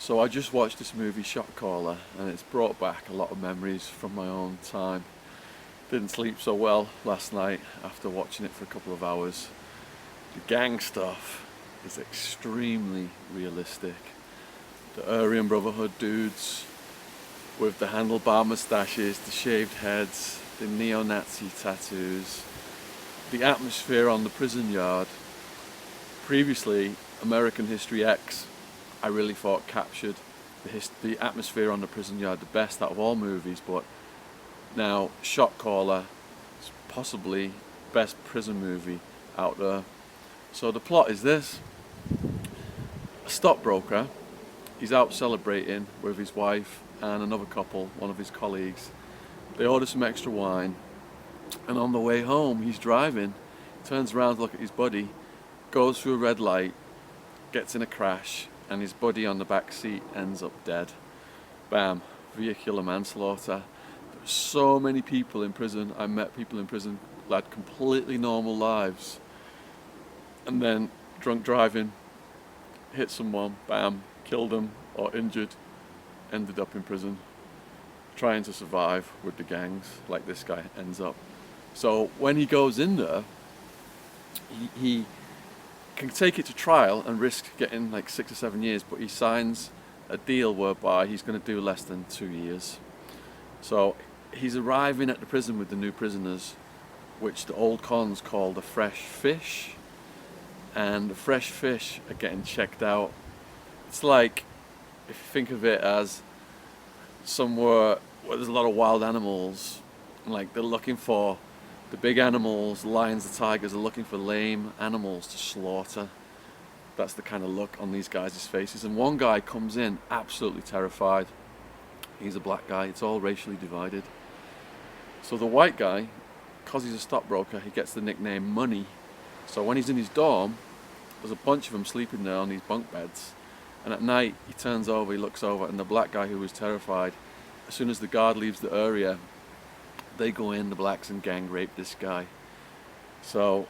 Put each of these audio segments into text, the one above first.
So I just watched this movie, Shot Caller, and it's brought back a lot of memories from my own time. Didn't sleep so well last night after watching it for a couple of hours. The gang stuff is extremely realistic. The Aryan Brotherhood dudes with the handlebar moustaches, the shaved heads, the neo-Nazi tattoos, the atmosphere on the prison yard. Previously, American History X, I really thought captured the atmosphere on the prison yard the best out of all movies, but now Shot Caller is possibly best prison movie out there. So the plot is this: a stockbroker, he's out celebrating with his wife and another couple, one of his colleagues. They order some extra wine, and on the way home he's driving, turns around to look at his buddy, goes through a red light, gets in a crash, and his buddy on the back seat ends up dead. Bam, vehicular manslaughter. There's so many people in prison. I met people in prison who had completely normal lives, and then drunk driving, hit someone, bam, killed them or injured, ended up in prison, trying to survive with the gangs like this guy ends up. So when he goes in there, he can take it to trial and risk getting like 6 or 7 years, but he signs a deal whereby he's going to do less than 2 years. So he's arriving at the prison with the new prisoners, which the old cons call the fresh fish, and the fresh fish are getting checked out. It's like, if you think of it as somewhere where there's a lot of wild animals, like they're looking for the big animals, lions, the tigers are looking for lame animals to slaughter. That's the kind of look on these guys' faces. And one guy comes in absolutely terrified. He's a black guy. It's all racially divided. So the white guy, because he's a stockbroker, he gets the nickname Money. So when he's in his dorm, there's a bunch of them sleeping there on these bunk beds. And at night, he turns over, he looks over, and the black guy who was terrified, as soon as the guard leaves the area, they go in, the blacks, and gang rape this guy. So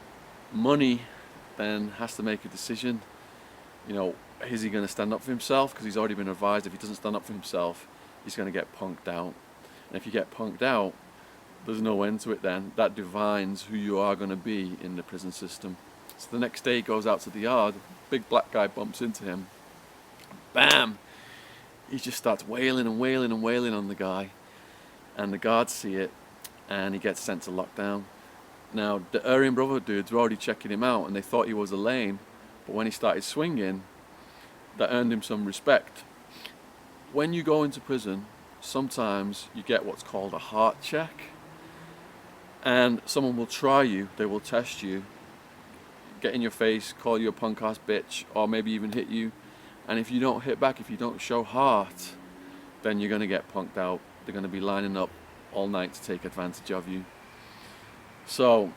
Money then has to make a decision. You know, is he going to stand up for himself? Because he's already been advised if he doesn't stand up for himself, he's going to get punked out. And if you get punked out, there's no end to it then. That defines who you are going to be in the prison system. So the next day he goes out to the yard, big black guy bumps into him. Bam! He just starts wailing and wailing and wailing on the guy. And the guards see it, and he gets sent to lockdown. Now, the Aryan Brotherhood dudes were already checking him out, and they thought he was a lame, but when he started swinging, that earned him some respect. When you go into prison, sometimes you get what's called a heart check, and someone will try you, they will test you, get in your face, call you a punk-ass bitch, or maybe even hit you, and if you don't hit back, if you don't show heart, then you're going to get punked out. They're going to be lining up all night to take advantage of you. So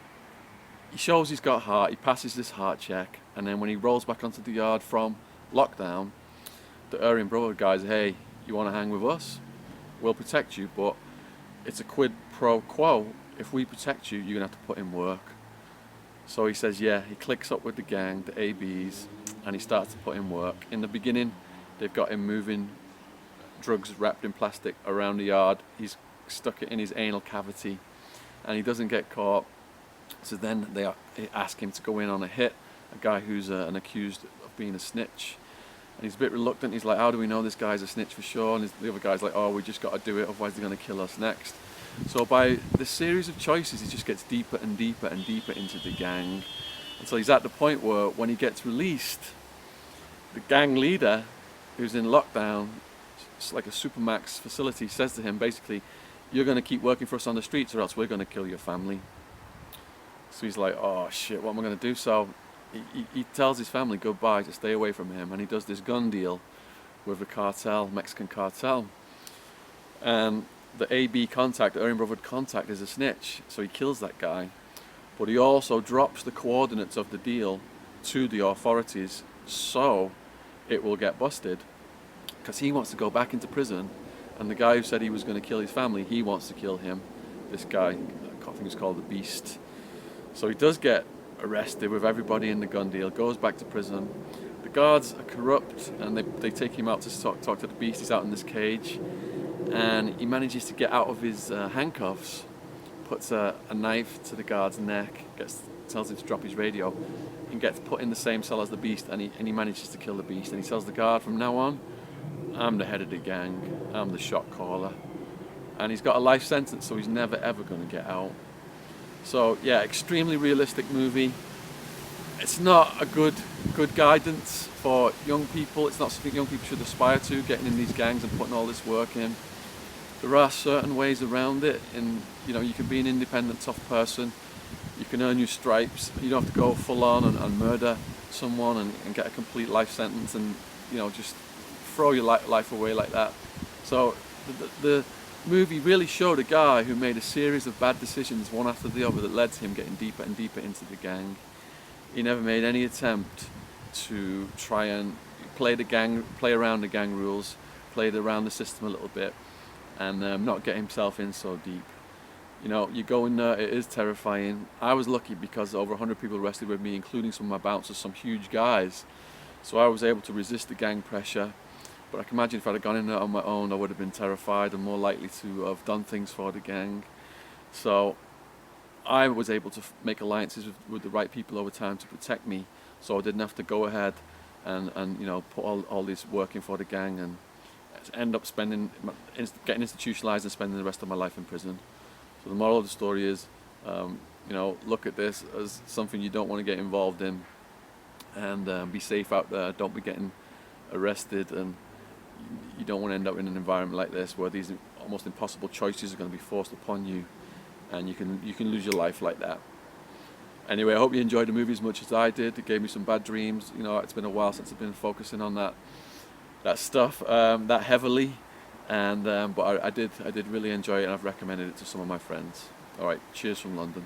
he shows he's got heart, he passes this heart check, and then when he rolls back onto the yard from lockdown, the Aryan Brotherhood guys, hey, you want to hang with us? We'll protect you, but it's a quid pro quo. If we protect you, you're going to have to put in work. So he says, yeah, he clicks up with the gang, the ABs, and he starts to put in work. In the beginning, they've got him moving drugs wrapped in plastic around the yard. He's stuck it in his anal cavity, and he doesn't get caught. So then they ask him to go in on a hit, a guy who's an accused of being a snitch. And he's a bit reluctant. He's like, how do we know this guy's a snitch for sure? And the other guy's like, oh, we just got to do it, otherwise they're going to kill us next. So by the series of choices, he just gets deeper and deeper and deeper into the gang. Until he's at the point where when he gets released, the gang leader, who's in lockdown, it's like a supermax facility, says to him basically, you're going to keep working for us on the streets or else we're going to kill your family. So he's like, oh shit, what am I going to do? So he tells his family goodbye to stay away from him, and he does this gun deal with the cartel, Mexican cartel. And the AB contact, the Aryan Brotherhood contact, is a snitch, so he kills that guy. But he also drops the coordinates of the deal to the authorities so it will get busted. Because he wants to go back into prison, and the guy who said he was going to kill his family, he wants to kill him. This guy, I think he's called the Beast. So he does get arrested with everybody in the gun deal, goes back to prison. The guards are corrupt, and they take him out to talk to the beast. He's out in this cage, and he manages to get out of his handcuffs, puts a knife to the guard's neck, tells him to drop his radio, and gets put in the same cell as the beast, and he manages to kill the beast. And he tells the guard, from now on, I'm the head of the gang, I'm the shot caller. And he's got a life sentence, so he's never ever going to get out. So yeah, extremely realistic movie. It's not a good guidance for young people. It's not something young people should aspire to, getting in these gangs and putting all this work in. There are certain ways around it, and you can be an independent, tough person. You can earn your stripes. You don't have to go full on and murder someone and get a complete life sentence and just throw your life away like that. So the movie really showed a guy who made a series of bad decisions, one after the other, that led to him getting deeper and deeper into the gang. He never made any attempt to try and play around the gang rules, played around the system a little bit, and not get himself in so deep. You go in there, it is terrifying. I was lucky because over 100 people arrested with me, including some of my bouncers, some huge guys. So I was able to resist the gang pressure. But I can imagine if I'd have gone in there on my own, I would have been terrified and more likely to have done things for the gang. So I was able to make alliances with the right people over time to protect me, so I didn't have to go ahead and put all this work in for the gang and end up getting institutionalized and spending the rest of my life in prison. So the moral of the story is, look at this as something you don't want to get involved in, and be safe out there. Don't be getting arrested, and you don't want to end up in an environment like this where these almost impossible choices are going to be forced upon you, and you can lose your life like that. Anyway, I hope you enjoyed the movie as much as I did. It gave me some bad dreams. It's been a while since I've been focusing on that stuff that heavily, and but I did really enjoy it, and I've recommended it to some of my friends. All right, cheers from London.